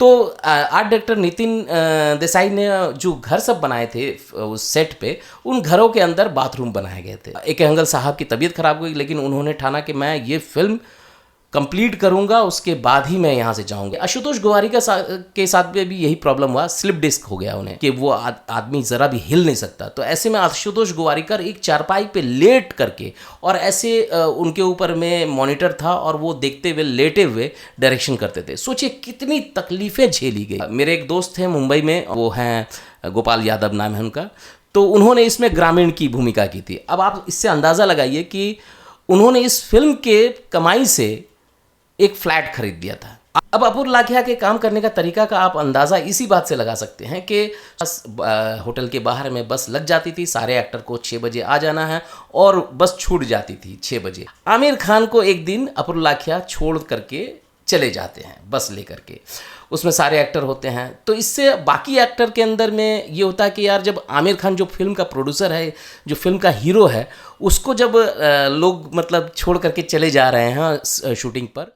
तो art director Nitin Desai ने जो घर सब बनाए थे उस सेट पे, उन घरों के अंदर बाथरूम बनाए गए थे। एक एंगल साहब की तबीयत खराब हुई, लेकिन उन्होंने ठाना कि मैं ये फिल्म कंप्लीट करूंगा, उसके बाद ही मैं यहाँ से जाऊंगा। आशुतोष गोवारिकर के साथ भी यही प्रॉब्लम हुआ, स्लिप डिस्क हो गया उन्हें कि वो आदमी ज़रा भी हिल नहीं सकता। तो ऐसे में आशुतोष गोवारिकर एक चारपाई पे लेट करके, और ऐसे उनके ऊपर में मॉनिटर था और वो देखते हुए लेटे हुए डायरेक्शन करते थे। सोचिए कितनी तकलीफ़ें झेली गई। मेरे एक दोस्त हैं मुंबई में, वो हैं गोपाल यादव नाम है उनका, तो उन्होंने इसमें ग्रामीण की भूमिका की थी। अब आप इससे अंदाज़ा लगाइए कि उन्होंने इस फिल्म के कमाई से एक फ्लैट खरीद दिया था। अब अपूर्व लाखिया के काम करने का तरीका का आप अंदाज़ा इसी बात से लगा सकते हैं कि होटल के बाहर में बस लग जाती थी, सारे एक्टर को 6 बजे आ जाना है और बस छूट जाती थी 6 बजे। आमिर खान को एक दिन अपूर्व लाखिया छोड़ करके चले जाते हैं बस लेकर के, उसमें सारे एक्टर होते हैं। तो इससे बाकी एक्टर के अंदर में ये होता है कि यार जब आमिर खान जो फिल्म का प्रोड्यूसर है, जो फिल्म का हीरो है, उसको जब लोग मतलब छोड़ करके चले जा रहे हैं शूटिंग पर।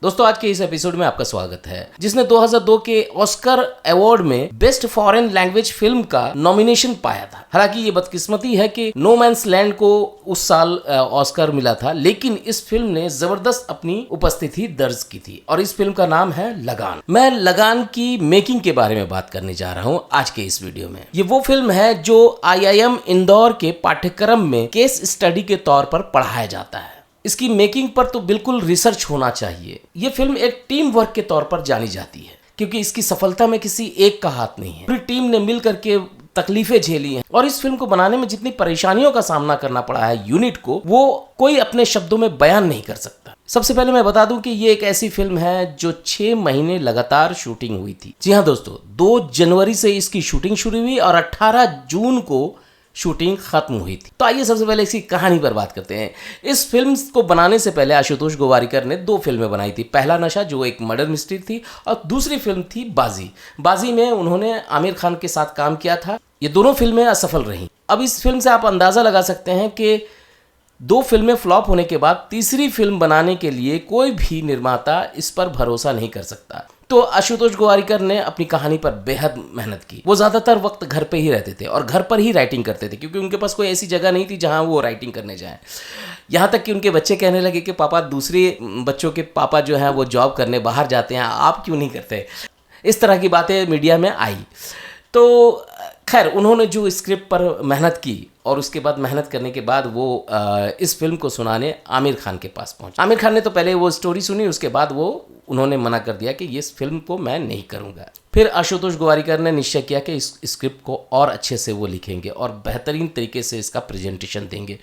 दोस्तों आज के इस एपिसोड में आपका स्वागत है, जिसने 2002 के ऑस्कर अवार्ड में बेस्ट फॉरेन लैंग्वेज फिल्म का नॉमिनेशन पाया था। हालांकि ये बदकिस्मती है कि नो मैंस लैंड को उस साल ऑस्कर मिला था, लेकिन इस फिल्म ने जबरदस्त अपनी उपस्थिति दर्ज की थी और इस फिल्म का नाम है लगान। मैं लगान की मेकिंग के बारे में बात करने जा रहा हूँ आज के इस वीडियो में। ये वो फिल्म है जो IIM इंदौर के पाठ्यक्रम में केस स्टडी के तौर पर पढ़ाया जाता है। इसकी मेकिंग पर तो बिल्कुल रिसर्च होना चाहिए। ये फिल्म एक टीम वर्क के तौर पर जानी जाती है, क्योंकि इसकी सफलता में किसी एक का हाथ नहीं है। पूरी टीम ने मिल करके तकलीफें झेली हैं और इस फिल्म को बनाने में जितनी परेशानियों का सामना करना पड़ा है यूनिट को, वो कोई अपने शब्दों में बयान नहीं कर सकता। सबसे पहले मैं बता दूं कि ये एक ऐसी फिल्म है जो 6 महीने लगातार शूटिंग हुई थी। जी हाँ दोस्तों, 2 जनवरी से इसकी शूटिंग शुरू हुई और 18 जून को शूटिंग खत्म हुई थी। तो आइए सबसे पहले इसकी कहानी पर बात करते हैं। इस फिल्म को बनाने से पहले आशुतोष गोवारिकर ने 2 फिल्में बनाई थी। पहला नशा जो एक मर्डर मिस्ट्री थी, और दूसरी फिल्म थी बाजी। बाजी में उन्होंने आमिर खान के साथ काम किया था। ये दोनों फिल्में असफल रहीं। अब इस फिल्म से आप अंदाज़ा लगा सकते हैं कि 2 फिल्में फ्लॉप होने के बाद तीसरी फिल्म बनाने के लिए कोई भी निर्माता इस पर भरोसा नहीं कर सकता। तो आशुतोष गोवारिकर ने अपनी कहानी पर बेहद मेहनत की। वो ज़्यादातर वक्त घर पे ही रहते थे और घर पर ही राइटिंग करते थे, क्योंकि उनके पास कोई ऐसी जगह नहीं थी जहां वो राइटिंग करने जाएं। यहाँ तक कि उनके बच्चे कहने लगे कि पापा, दूसरे बच्चों के पापा जो हैं वो जॉब करने बाहर जाते हैं, आप क्यों नहीं करते। इस तरह की बातें मीडिया में आई। तो खैर उन्होंने जो स्क्रिप्ट पर मेहनत की और उसके बाद मेहनत करने के बाद वो इस फिल्म को सुनाने आमिर खान के पास पहुंचे। आमिर खान ने तो पहले वो स्टोरी सुनी, उसके बाद उन्होंने मना कर दिया कि इस फिल्म को मैं नहीं करूंगा। फिर आशुतोष गोवारिकर ने निश्चय किया कि इस स्क्रिप्ट को और अच्छे से वो लिखेंगे और बेहतरीन तरीके से इसका प्रेजेंटेशन देंगे।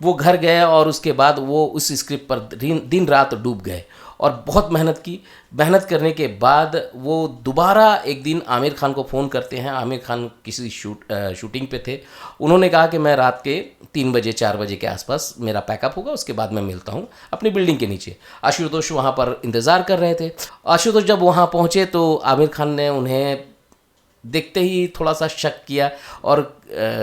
वो घर गए और उसके बाद वो उस स्क्रिप्ट पर दिन रात डूब गए और बहुत मेहनत की। मेहनत करने के बाद वो दोबारा एक दिन आमिर खान को फ़ोन करते हैं। आमिर खान किसी शूटिंग पे थे। उन्होंने कहा कि मैं रात के 3 बजे 4 बजे के आसपास मेरा पैकअप होगा, उसके बाद मैं मिलता हूँ अपनी बिल्डिंग के नीचे। आशुतोष वहाँ पर इंतज़ार कर रहे थे। आशुतोष जब वहाँ पहुँचे तो आमिर खान ने उन्हें देखते ही थोड़ा सा शक किया और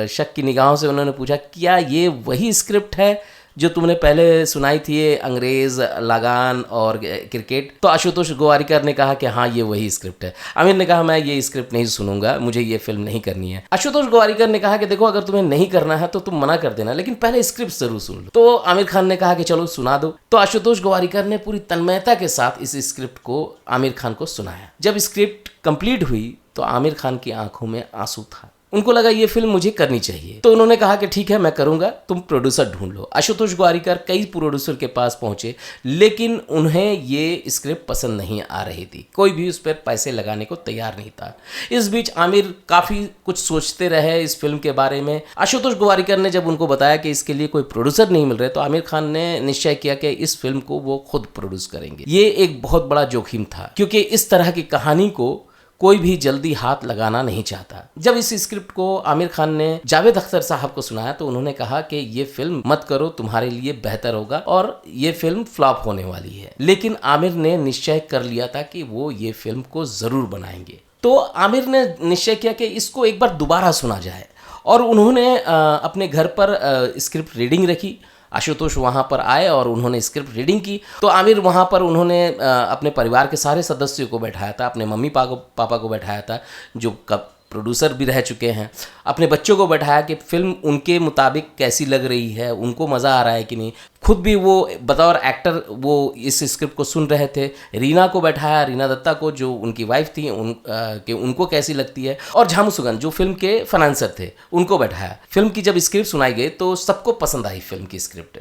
शक की निगाहों से उन्होंने पूछा, क्या ये वही स्क्रिप्ट है जो तुमने पहले सुनाई थी, अंग्रेज़, लगान और क्रिकेट? तो आशुतोष गोवारिकर ने कहा कि हाँ ये वही स्क्रिप्ट है। आमिर ने कहा मैं ये स्क्रिप्ट नहीं सुनूंगा, मुझे ये फिल्म नहीं करनी है। आशुतोष गोवारिकर ने कहा कि देखो अगर तुम्हें नहीं करना है तो तुम मना कर देना, लेकिन पहले स्क्रिप्ट जरूर सुन लो। तो आमिर खान ने कहा कि चलो सुना दो। तो आशुतोष गोवारिकर ने पूरी तन्मयता के साथ इस स्क्रिप्ट को आमिर खान को सुनाया। जब स्क्रिप्ट कंप्लीट हुई तो आमिर खान की आंखों में आंसू था। उनको लगा ये फिल्म मुझे करनी चाहिए। तो उन्होंने कहा कि ठीक है मैं करूंगा, तुम प्रोड्यूसर ढूंढ लो। आशुतोष गोवारिकर कई प्रोड्यूसर के पास पहुंचे, लेकिन उन्हें ये स्क्रिप्ट पसंद नहीं आ रही थी। कोई भी उस पर पैसे लगाने को तैयार नहीं था। इस बीच आमिर काफ़ी कुछ सोचते रहे इस फिल्म के बारे में। आशुतोष गोवारिकर ने जब उनको बताया कि इसके लिए कोई प्रोड्यूसर नहीं मिल रहे, तो आमिर खान ने निश्चय किया कि इस फिल्म को वो खुद प्रोड्यूस करेंगे। ये एक बहुत बड़ा जोखिम था, क्योंकि इस तरह की कहानी को कोई भी जल्दी हाथ लगाना नहीं चाहता। जब इस स्क्रिप्ट को आमिर खान ने जावेद अख्तर साहब को सुनाया तो उन्होंने कहा कि ये फिल्म मत करो, तुम्हारे लिए बेहतर होगा और ये फिल्म फ्लॉप होने वाली है। लेकिन आमिर ने निश्चय कर लिया था कि वो ये फिल्म को जरूर बनाएंगे। तो आमिर ने निश्चय किया कि इसको एक बार दोबारा सुना जाए और उन्होंने अपने घर पर स्क्रिप्ट रीडिंग रखी। आशुतोष वहाँ पर आए और उन्होंने स्क्रिप्ट रीडिंग की। तो आमिर वहाँ पर उन्होंने अपने परिवार के सारे सदस्यों को बैठाया था, अपने मम्मी पापा को बैठाया था जो कब प्रोड्यूसर भी रह चुके हैं, अपने बच्चों को बैठाया कि फिल्म उनके मुताबिक कैसी लग रही है, उनको मज़ा आ रहा है कि नहीं। खुद भी वो बतौर एक्टर वो इस स्क्रिप्ट को सुन रहे थे। रीना को बैठाया, रीना दत्ता को जो उनकी वाइफ थी, उनको कैसी लगती है, और झामू सुगंध जो फिल्म के फाइनेंसर थे उनको बैठाया। फिल्म की जब स्क्रिप्ट सुनाई गई तो सबको पसंद आई फिल्म की स्क्रिप्ट।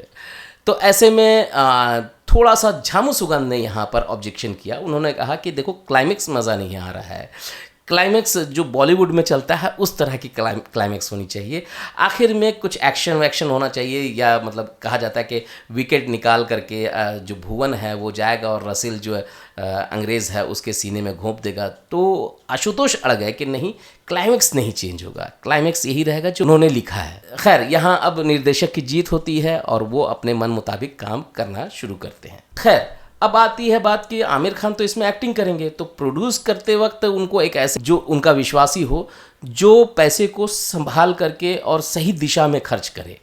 तो ऐसे में थोड़ा सा झामू सुगंध ने यहाँ पर ऑब्जेक्शन किया। उन्होंने कहा कि देखो क्लाइमेक्स मज़ा नहीं आ रहा है, क्लाइमेक्स जो बॉलीवुड में चलता है उस तरह की क्लाइमेक्स होनी चाहिए, आखिर में कुछ एक्शन वैक्शन होना चाहिए, या मतलब कहा जाता है कि विकेट निकाल करके जो भुवन है वो जाएगा और रसील जो अंग्रेज़ है उसके सीने में घोंप देगा। तो आशुतोष अड़ गए कि नहीं, क्लाइमेक्स नहीं चेंज होगा, क्लाइमेक्स यही रहेगा जो उन्होंने लिखा है। खैर यहाँ अब निर्देशक की जीत होती है और वो अपने मन मुताबिक काम करना शुरू करते हैं। खैर अब आती है बात कि आमिर खान तो इसमें एक्टिंग करेंगे, तो प्रोड्यूस करते वक्त उनको एक ऐसे जो उनका विश्वासी हो, जो पैसे को संभाल करके और सही दिशा में खर्च करे।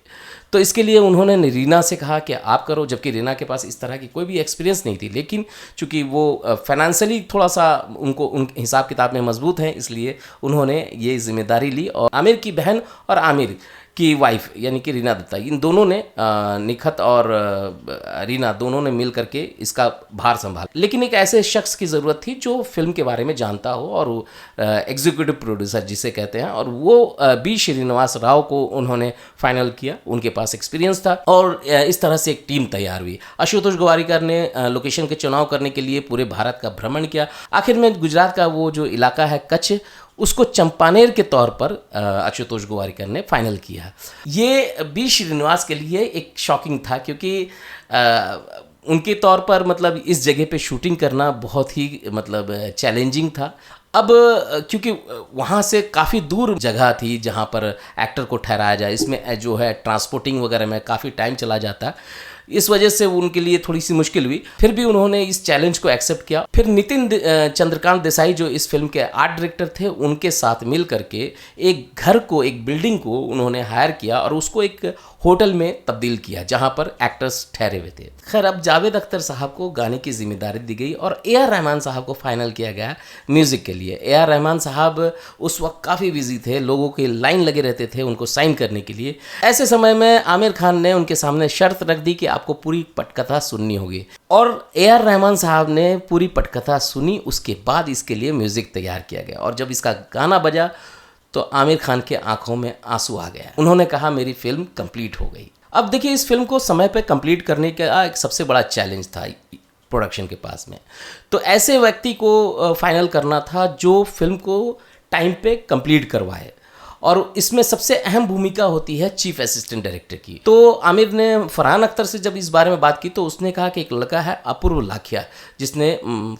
तो इसके लिए उन्होंने रीना से कहा कि आप करो, जबकि रीना के पास इस तरह की कोई भी एक्सपीरियंस नहीं थी, लेकिन चूंकि वो फाइनेंशियली थोड़ा सा उनको उन हिसाब किताब में मजबूत हैं, इसलिए उन्होंने ये जिम्मेदारी ली। और आमिर की बहन और आमिर की वाइफ यानी कि रीना दत्ता, इन दोनों ने निखत और रीना दोनों ने मिल करके इसका भार संभाला। लेकिन एक ऐसे शख्स की ज़रूरत थी जो फिल्म के बारे में जानता हो, और एग्जीक्यूटिव प्रोड्यूसर जिसे कहते हैं, और वो बी श्रीनिवास राव को उन्होंने फाइनल किया। उनके पास एक्सपीरियंस था और इस तरह से एक टीम तैयार हुई। आशुतोष गोवारिकर ने लोकेशन के चुनाव करने के लिए पूरे भारत का भ्रमण किया। आखिर में गुजरात का वो जो इलाका है कच्छ, उसको चंपानेर के तौर पर आशुतोष गोवारिकर ने फाइनल किया। ये बी श्रीनिवास के लिए एक शॉकिंग था, क्योंकि उनके तौर पर मतलब इस जगह पे शूटिंग करना बहुत ही मतलब चैलेंजिंग था। अब क्योंकि वहाँ से काफ़ी दूर जगह थी जहाँ पर एक्टर को ठहराया जाए, इसमें जो है ट्रांसपोर्टिंग वगैरह में काफ़ी टाइम चला जाता, इस वजह से उनके लिए थोड़ी सी मुश्किल हुई। फिर भी उन्होंने इस चैलेंज को एक्सेप्ट किया। फिर नितिन चंद्रकांत देसाई जो इस फिल्म के आर्ट डायरेक्टर थे, उनके साथ मिल करके एक घर को, एक बिल्डिंग को उन्होंने हायर किया और उसको एक होटल में तब्दील किया जहां पर एक्टर्स ठहरे हुए थे। खैर अब जावेद अख्तर साहब को गाने की जिम्मेदारी दी गई और ए आर रहमान साहब को फाइनल किया गया म्यूज़िक के लिए। ए आर रहमान साहब उस वक्त काफ़ी बिजी थे, लोगों के लाइन लगे रहते थे उनको साइन करने के लिए। ऐसे समय में आमिर खान ने उनके सामने शर्त रख दी कि आपको पूरी पटकथा सुननी होगी, और ए आर रहमान साहब ने पूरी पटकथा सुनी। उसके बाद इसके लिए म्यूज़िक तैयार किया गया और जब इसका गाना बजा तो आमिर खान के आंखों में आंसू आ गया। उन्होंने कहा मेरी फिल्म कंप्लीट हो गई। अब देखिए, इस फिल्म को समय पे कंप्लीट करने का एक सबसे बड़ा चैलेंज था प्रोडक्शन के पास में। तो ऐसे व्यक्ति को फाइनल करना था जो फिल्म को टाइम पे कंप्लीट करवाए, और इसमें सबसे अहम भूमिका होती है चीफ असिस्टेंट डायरेक्टर की। तो आमिर ने फरहान अख्तर से जब इस बारे में बात की तो उसने कहा कि एक लड़का है अपूर्व लाखिया, जिसने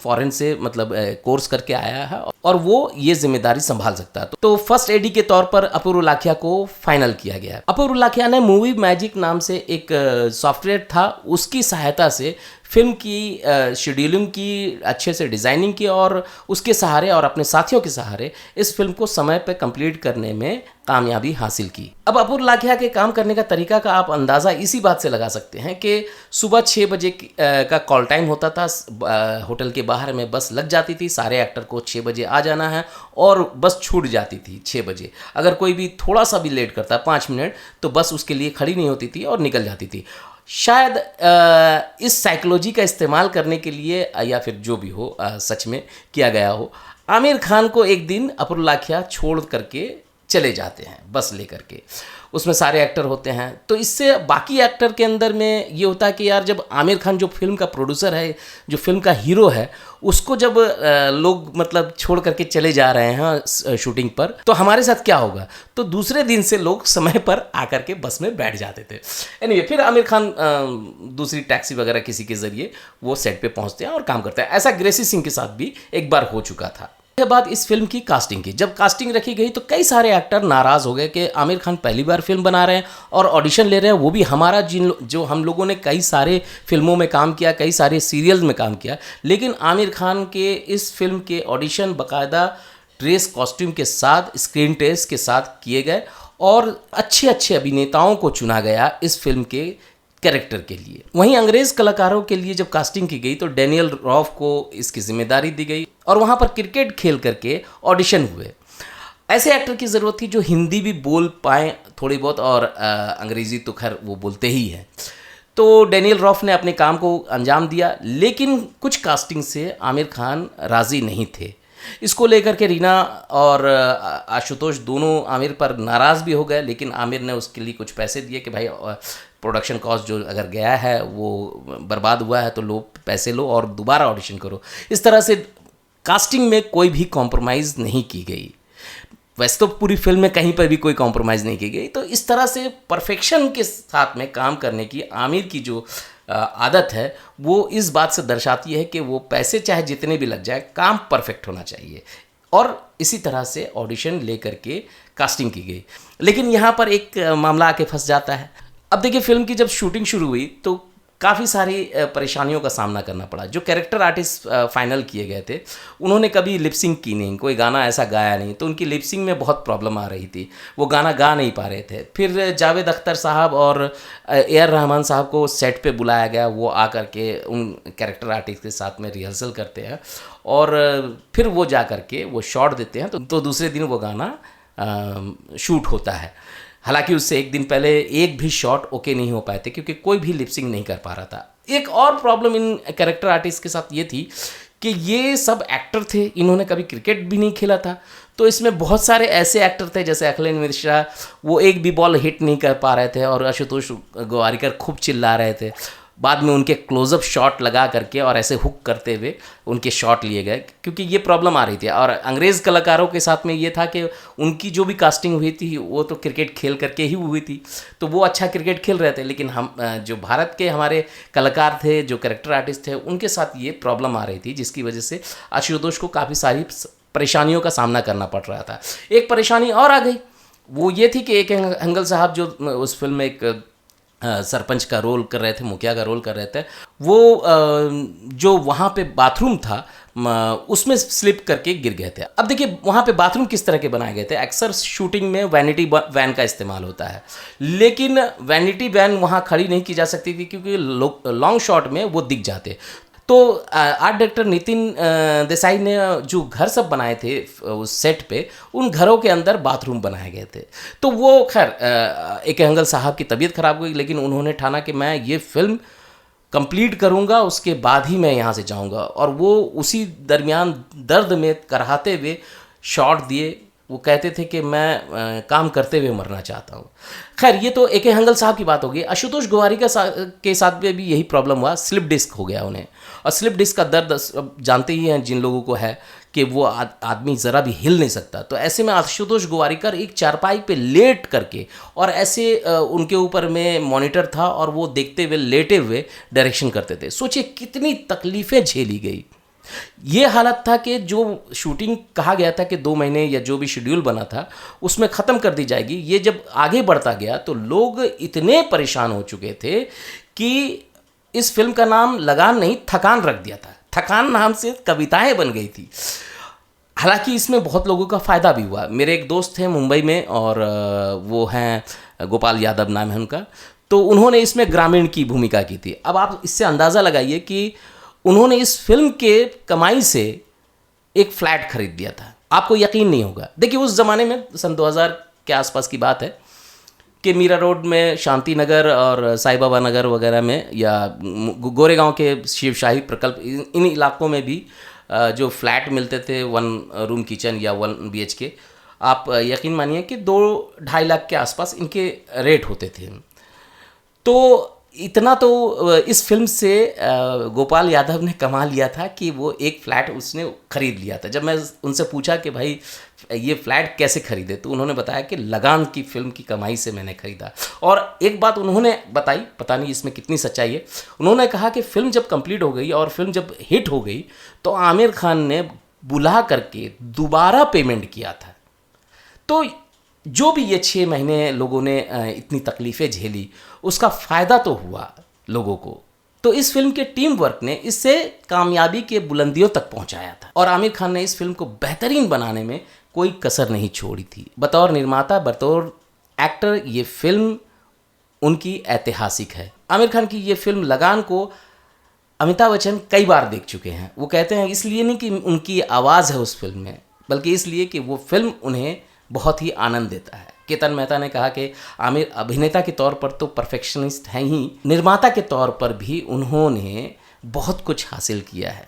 फॉरेन से मतलब कोर्स करके आया है और वो ये जिम्मेदारी संभाल सकता है। तो फर्स्ट एडी के तौर पर अपूर्व लाखिया को फाइनल किया गया। अपूर्व लाखिया ने मूवी मैजिक नाम से एक सॉफ्टवेयर था, उसकी सहायता से फिल्म की शेड्यूलिंग की, अच्छे से डिज़ाइनिंग की, और उसके सहारे और अपने साथियों के सहारे इस फिल्म को समय पर कंप्लीट करने में कामयाबी हासिल की। अब अपूर्व लाखिया के काम करने का तरीका का आप अंदाज़ा इसी बात से लगा सकते हैं कि सुबह 6 बजे का कॉल टाइम होता था, होटल के बाहर में बस लग जाती थी, सारे एक्टर को 6 बजे आ जाना है और बस छूट जाती थी 6 बजे। अगर कोई भी थोड़ा सा भी लेट करता 5 मिनट तो बस उसके लिए खड़ी नहीं होती थी और निकल जाती थी। शायद इस साइकोलॉजी का इस्तेमाल करने के लिए या फिर जो भी हो सच में किया गया हो, आमिर खान को एक दिन अपूर्व लाखिया छोड़ करके चले जाते हैं बस लेकर के। उसमें सारे एक्टर होते हैं, तो इससे बाकी एक्टर के अंदर में ये होता है कि यार जब आमिर खान जो फिल्म का प्रोड्यूसर है, जो फिल्म का हीरो है, उसको जब लोग मतलब छोड़ करके चले जा रहे हैं शूटिंग पर, तो हमारे साथ क्या होगा। तो दूसरे दिन से लोग समय पर आकर के बस में बैठ जाते थे। एनीवे, फिर आमिर खान दूसरी टैक्सी वगैरह किसी के ज़रिए वो सेट पे पहुंचते हैं और काम करते हैं। ऐसा ग्रेसी सिंह के साथ भी एक बार हो चुका था। के बाद इस फिल्म की कास्टिंग की, जब कास्टिंग रखी गई तो कई सारे एक्टर नाराज़ हो गए कि आमिर खान पहली बार फिल्म बना रहे हैं और ऑडिशन ले रहे हैं, वो भी हमारा जो हम लोगों ने कई सारे फिल्मों में काम किया, कई सारे सीरियल्स में काम किया, लेकिन आमिर खान के इस फिल्म के ऑडिशन बाकायदा ड्रेस कॉस्ट्यूम के साथ, स्क्रीन टेस्ट के साथ किए गए और अच्छे अच्छे अभिनेताओं को चुना गया इस फिल्म के कैरेक्टर के लिए। वहीं अंग्रेज कलाकारों के लिए जब कास्टिंग की गई तो डैनियल रॉफ को इसकी जिम्मेदारी दी गई और वहाँ पर क्रिकेट खेल करके ऑडिशन हुए। ऐसे एक्टर की ज़रूरत थी जो हिंदी भी बोल पाएँ थोड़ी बहुत, और अंग्रेज़ी तो खैर वो बोलते ही हैं। तो डैनियल रॉफ ने अपने काम को अंजाम दिया, लेकिन कुछ कास्टिंग से आमिर खान राज़ी नहीं थे। इसको लेकर के रीना और आशुतोष दोनों आमिर पर नाराज़ भी हो गए, लेकिन आमिर ने उसके लिए कुछ पैसे दिए कि भाई प्रोडक्शन कॉस्ट जो अगर गया है वो बर्बाद हुआ है तो लो, पैसे लो और दोबारा ऑडिशन करो। इस तरह से कास्टिंग में कोई भी कॉम्प्रोमाइज़ नहीं की गई। वैसे तो पूरी फिल्म में कहीं पर भी कोई कॉम्प्रोमाइज़ नहीं की गई। तो इस तरह से परफेक्शन के साथ में काम करने की आमिर की जो आदत है वो इस बात से दर्शाती है कि वो पैसे चाहे जितने भी लग जाए, काम परफेक्ट होना चाहिए। और इसी तरह से ऑडिशन लेकर के कास्टिंग की गई। लेकिन यहाँ पर एक मामला आके फंस जाता है। अब देखिए, फिल्म की जब शूटिंग शुरू हुई तो काफ़ी सारी परेशानियों का सामना करना पड़ा। जो कैरेक्टर आर्टिस्ट फाइनल किए गए थे उन्होंने कभी लिपसिंग की नहीं, कोई गाना ऐसा गाया नहीं, तो उनकी लिपसिंग में बहुत प्रॉब्लम आ रही थी, वो गाना गा नहीं पा रहे थे। फिर जावेद अख्तर साहब और ए आर रहमान साहब को सेट पे बुलाया गया, वो आ कर के उन कैरेक्टर आर्टिस्ट के साथ में रिहर्सल करते हैं और फिर वो जा कर के वो शॉट देते हैं। तो दूसरे दिन वो गाना शूट होता है। हालांकि उससे एक दिन पहले एक भी शॉट ओके नहीं हो पाए थे क्योंकि कोई भी लिपसिंग नहीं कर पा रहा था। एक और प्रॉब्लम इन कैरेक्टर आर्टिस्ट के साथ ये थी कि ये सब एक्टर थे, इन्होंने कभी क्रिकेट भी नहीं खेला था। तो इसमें बहुत सारे ऐसे एक्टर थे जैसे अखिलेश मिश्रा, वो एक भी बॉल हिट नहीं कर पा रहे थे और आशुतोष गोवारिकर खूब चिल्ला रहे थे। बाद में उनके क्लोजअप शॉट लगा करके और ऐसे हुक करते हुए उनके शॉट लिए गए क्योंकि ये प्रॉब्लम आ रही थी। और अंग्रेज़ कलाकारों के साथ में ये था कि उनकी जो भी कास्टिंग हुई थी वो तो क्रिकेट खेल करके ही हुई थी, तो वो अच्छा क्रिकेट खेल रहे थे। लेकिन हम जो भारत के हमारे कलाकार थे, जो कैरेक्टर आर्टिस्ट थे, उनके साथ ये प्रॉब्लम आ रही थी जिसकी वजह से आशुतोष को काफ़ी सारी परेशानियों का सामना करना पड़ रहा था। एक परेशानी और आ गई, वो ये थी कि एक हंगल साहब जो उस फिल्म में एक सरपंच का रोल कर रहे थे, मुखिया का रोल कर रहे थे, वो जो वहाँ पे बाथरूम था उसमें स्लिप करके गिर गए थे। अब देखिए, वहाँ पे बाथरूम किस तरह के बनाए गए थे। अक्सर शूटिंग में वैनिटी वैन का इस्तेमाल होता है, लेकिन वैनिटी वैन वहाँ खड़ी नहीं की जा सकती थी क्योंकि लॉन्ग शॉट में वो दिख जाते। तो आर्ट डायरेक्टर नितिन देसाई ने जो घर सब बनाए थे उस सेट पे, उन घरों के अंदर बाथरूम बनाए गए थे। तो वो खैर एक हंगल साहब की तबीयत खराब हुई, लेकिन उन्होंने ठाना कि मैं ये फिल्म कंप्लीट करूँगा, उसके बाद ही मैं यहाँ से जाऊँगा। और वो उसी दरमियान दर्द में कराहते हुए शॉट दिए। वो कहते थे कि मैं काम करते हुए मरना चाहता हूँ। खैर, ये तो ए.के. हंगल साहब की बात होगी। आशुतोष गोवारिकर के साथ में भी यही प्रॉब्लम हुआ, स्लिप डिस्क हो गया उन्हें। और स्लिप डिस्क का दर्द जानते ही हैं जिन लोगों को है कि वो आदमी ज़रा भी हिल नहीं सकता। तो ऐसे में आशुतोष गोवारिकर एक चारपाई पे लेट करके, और ऐसे उनके ऊपर में मॉनिटर था और वो देखते हुए लेटे हुए डायरेक्शन करते थे। सोचिए कितनी तकलीफ़ें झेली गई। ये हालत था कि जो शूटिंग कहा गया था कि 2 महीने या जो भी शेड्यूल बना था उसमें ख़त्म कर दी जाएगी, ये जब आगे बढ़ता गया तो लोग इतने परेशान हो चुके थे कि इस फिल्म का नाम लगान नहीं, थकान रख दिया था। थकान नाम से कविताएं बन गई थी। हालांकि इसमें बहुत लोगों का फ़ायदा भी हुआ। मेरे एक दोस्त हैं मुंबई में और वो हैं गोपाल यादव नाम है उनका, तो उन्होंने इसमें ग्रामीण की भूमिका की थी। अब आप इससे अंदाज़ा लगाइए कि उन्होंने इस फिल्म के कमाई से एक फ्लैट खरीद दिया था। आपको यकीन नहीं होगा। देखिए, उस ज़माने में सन 2000 के आसपास की बात है कि मीरा रोड में शांति नगर और साई बाबा नगर वगैरह में या गोरेगांव के शिवशाही प्रकल्प, इन इलाकों में भी जो फ्लैट मिलते थे 1 रूम किचन या 1 BHK, आप यकीन मानिए कि 2-2.5 लाख के आसपास इनके रेट होते थे। तो इतना तो इस फिल्म से गोपाल यादव ने कमा लिया था कि वो एक फ़्लैट उसने ख़रीद लिया था। जब मैं उनसे पूछा कि भाई ये फ़्लैट कैसे ख़रीदे, तो उन्होंने बताया कि लगान की फ़िल्म की कमाई से मैंने ख़रीदा। और एक बात उन्होंने बताई, पता नहीं इसमें कितनी सच्चाई है, उन्होंने कहा कि फ़िल्म जब कंप्लीट हो गई और फिल्म जब हिट हो गई तो आमिर खान ने बुला करके दोबारा पेमेंट किया था। तो जो भी ये 6 महीने लोगों ने इतनी तकलीफ़ें झेली, उसका फ़ायदा तो हुआ लोगों को। तो इस फिल्म के टीम वर्क ने इससे कामयाबी के बुलंदियों तक पहुंचाया था और आमिर खान ने इस फिल्म को बेहतरीन बनाने में कोई कसर नहीं छोड़ी थी। बतौर निर्माता, बतौर एक्टर, ये फिल्म उनकी ऐतिहासिक है। आमिर खान की ये फिल्म लगान को अमिताभ बच्चन कई बार देख चुके हैं। वो कहते हैं इसलिए नहीं कि उनकी आवाज़ है उस फिल्म में, बल्कि इसलिए कि वो फिल्म उन्हें बहुत ही आनंद देता है। केतन मेहता ने कहा कि आमिर अभिनेता के तौर पर तो परफेक्शनिस्ट हैं ही, निर्माता के तौर पर भी उन्होंने बहुत कुछ हासिल किया है।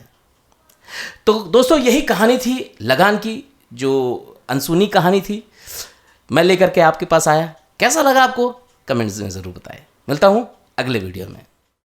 तो दोस्तों यही कहानी थी लगान की, जो अनसुनी कहानी थी, मैं लेकर के आपके पास आया। कैसा लगा आपको कमेंट्स में ज़रूर बताएं। मिलता हूँ अगले वीडियो में।